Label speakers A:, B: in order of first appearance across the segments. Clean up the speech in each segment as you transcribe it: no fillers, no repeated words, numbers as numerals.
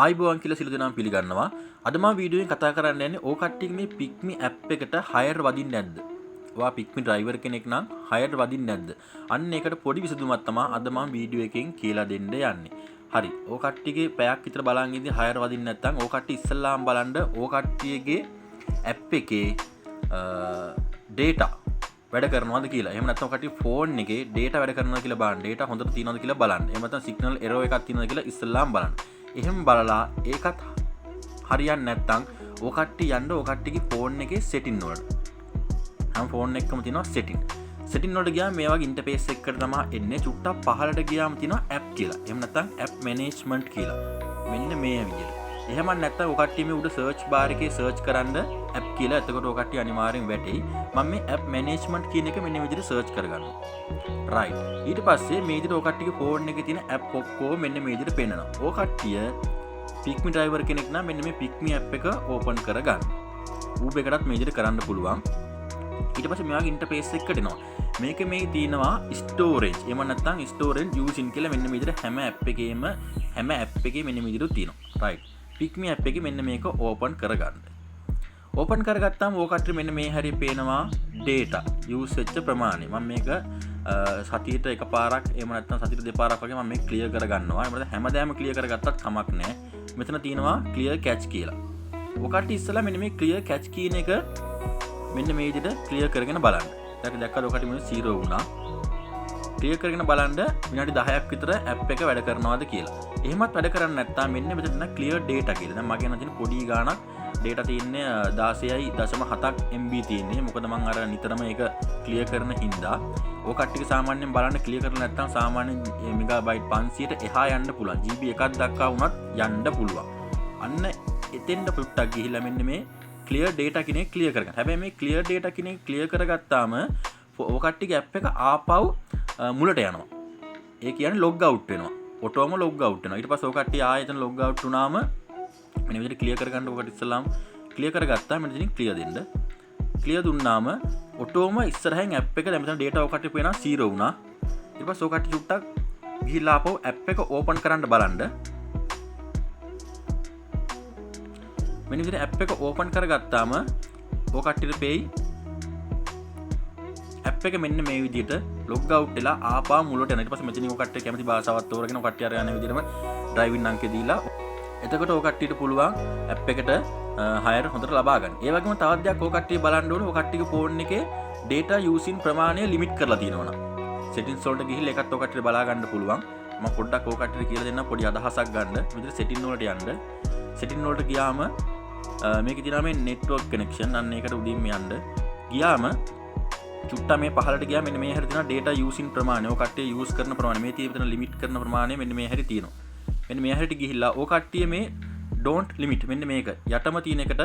A: ආයිබෝවන් කියලා සියලු දෙනාම පිළිගන්නවා. අද මම වීඩියෝෙන් කතා කරන්න යන්නේ ඕ කට්ටියගේ මේ පික්මි ඇප් එකට හයර් වදින්නේ නැද්ද? ඔයා පික්මි ඩ්‍රයිවර් කෙනෙක් නම් හයර් වදින්නේ නැද්ද? අන්න ඒකට පොඩි විසඳුමක් තමයි අද මම වීඩියෝ එකෙන් කියලා දෙන්න යන්නේ. හරි. ඕ කට්ටියගේ පැයක් විතර බලන් ඉඳි හයර් වදින්නේ නැත්නම් ඕ කට්ටිය ඉස්සල්ලාම බලන්න ඕ කට්ටියගේ ඇප් එකේ data වැඩ කරනවද කියලා. එහෙම නැත්නම් කට්ටිය ෆෝන් එකේ data වැඩ කරනවද කියලා බලන්න. data හොඳට තියෙනවද කියලා බලන්න. එහෙම නැත්නම් signal error එකක් තියෙනවද කියලා ඉස්සල්ලාම බලන්න. එහෙම බලලා ඒකත් හරියන්නේ නැත්නම් ඕ කට්ටිය යන්න ඕ කට්ටියගේ ෆෝන් එකේ setting වලට. හැම ෆෝන් එකකම තියෙනවා setting. setting වලට ගියාම මේ වගේ ඉන්ටර්ෆේස් එකකට තමයි එන්නේ. චුට්ටක් පහළට ගියාම තියෙනවා app කියලා. එහෙම නැත්නම් app management කියලා. මෙන්න මේ විදිහට. එහෙම නැත්නම් ඔය කට්ටිය මේ උඩ search bar එකේ search කරන්න app කියලා. එතකොට ඔය කට්ටිය අනිවාර්යෙන් වැටෙයි. මම මේ app management කියන එක මෙන්න මේ විදිහට search කරගන්නවා. right. ඊට පස්සේ මේ විදිහට ඔය කට්ටියගේ phone එකේ තියෙන app ඔක්කොම මෙන්න මේ විදිහට පෙන්නනවා. ඔය කට්ටිය Pickme driver කෙනෙක් නම් මෙන්න මේ Pickme app එක open කරගන්න. Uber එකටත් මේ විදිහට කරන්න පුළුවන්. ඊට පස්සේ මෙයාගේ ඉන්ටර්ෆේස් එකකට එනවා. මේකේ මේ තියෙනවා storage. එහෙම නැත්නම් storage using කියලා මෙන්න මේ විදිහට හැම app එකේ මෙන්න මේ විදිහට තියෙනවා. right. Pickme app එකේ මෙන්න මේක open කරගන්න. open කරගත්තාම ඕක කට්ටිය මෙන්න මේ හැරි පේනවා data use වෙච්ච ප්‍රමාණය. මම මේක සතියට එකපාරක් එහෙම නැත්නම් සතියට දෙපාරක් වගේ මම මේක clear කරගන්නවා. එහෙම නැත්නම් හැමදාම clear කරගත්තත් කමක් නැහැ. මෙතන තියෙනවා clear catch කියලා. ඕක කට්ටිය ඉස්සලා මෙන්න මේ clear catch කියන එක මෙන්න මේ විදිහට clear කරගෙන බලන්න. දැක්කද ඕක කට්ටිය මෙන්න 0 වුණා. ක්ලියර් කරගෙන බලන්න විනාඩි 10ක් විතර ඇප් එක වැඩ කරනවාද කියලා. එහෙමත් වැඩ කරන්නේ නැත්නම් මෙන්න මෙතන clear data කියලා. දැන් මගේ නම් තියෙන පොඩි ගාණක් data තියෙන්නේ 16.7ක් MB තියෙන්නේ. මොකද මම අර නිතරම ඒක clear කරන හින්දා. ඔය කට්ටිය සාමාන්‍යයෙන් බලන්න clear කරලා නැත්නම් සාමාන්‍යයෙන් මෙගාබයිට් 500ට එහා යන්න පුළුවන්. GB එකක් දක්වා වුණත් යන්න පුළුවන්. අන්න එතෙන්ට පුට්ටක් ගිහිල්ලා මෙන්න මේ clear data කෙනෙක් clear කරගන්න. හැබැයි මේ clear data කෙනෙක් clear කරගත්තාම ඔය කට්ටියගේ ඇප් එක ආපහු මුලට යනවා. ඒ කියන්නේ log out වෙනවා. ඔටෝම log out වෙනවා. ඊට පස්සේ ඔය කට්ටිය ආයෙත් log out වුණාම මෙන්න විදිහට clear කරගන්න ඔකට ඉස්සලාම clear කරගත්තා. මෙන්න ඉතින් clear දෙන්න. clear දුන්නාම ඔටෝම ඉස්සරහින් app එක දැන් මෙතන data ඔය කට්ටිය පේනවා 0 වුණා. ඊට පස්සේ ඔය කට්ටිය චුට්ටක් ගිහිල්ලා ආපහු app එක open කරන්න බලන්න. මෙන්න විදිහට app එක open කරගත්තාම ඔය කට්ටියට පෙයි ඇප් එක මෙන්න මේ විදිහට log out වෙලා ආපහු මුලට යනවා. ඊට පස්සේ මෙතනින් ඔය කට්ටිය කැමති භාෂාවක් තෝරගෙන ඔය කට්ටිය අර යන විදිහටම ඩ්‍රයිවිං අංකේ දීලා එතකොට ඔය කට්ටියට පුළුවන් ඇප් එකට හයර් හොඳට ලබා ගන්න. ඒ වගේම තවත් දෙයක් ඔය කට්ටිය බලන්න ඕනේ ඔය කට්ටියගේ ෆෝන් එකේ data using ප්‍රමාණය ලිමිට් කරලා තියෙනවා නම් settings වලට ගිහිල්ලා ඒකත් ඔය කට්ටියට බලා ගන්න පුළුවන්. මම පොඩ්ඩක් ඔය කට්ටියට කියලා දෙන්නම් පොඩි අදහසක් ගන්න. විදිහට setting වලට යන්න. setting වලට ගියාම මේකේ තියෙනවා මේ network connection. අන්න ඒකට උඩින්ම යන්න. ගියාම චුට්ටා මේ පහළට ගියා මෙන්න මේ හැරි තියෙනවා data using ප්‍රමාණය. ඔය කට්ටිය use කරන ප්‍රමාණය. මේ තියෙන limit කරන ප්‍රමාණය මෙන්න මේ හැරි තියෙනවා. මෙන්න මේ හැරිට ගිහිල්ලා ඔය කට්ටිය මේ don't limit මෙන්න මේක යටම තියෙන එකට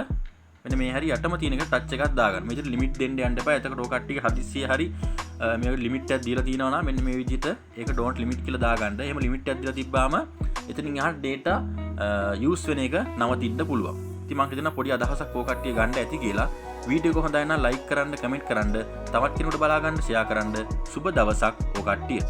A: මෙන්න මේ හැරි යටම තියෙන එකට ටච් එකක් දාගන්න. මේකට limit දෙන්න යන්න එපා. එතකොට ඔය කට්ටියගේ හදිස්සිය හරි මේකට limit එකක් දීලා තියෙනවා නම් මෙන්න මේ විදිහට ඒක don't limit කියලා දාගන්න. එහෙම limit එකක් දීලා තිබ්බාම එතනින් එහාට data use වෙන එක නවතින්න පුළුවන්. ඉතින් මම හිතනවා පොඩි අදහසක් ඔය කට්ටිය ගන්න ඇති කියලා. වීඩියෝ එක හොඳයි නම් ලයික් කරන්න, කමෙන්ට් කරන්න, තවත් කෙනෙකුට බලා ගන්න ෂෙයා කරන්න. සුබ දවසක් ඔය කට්ටිය.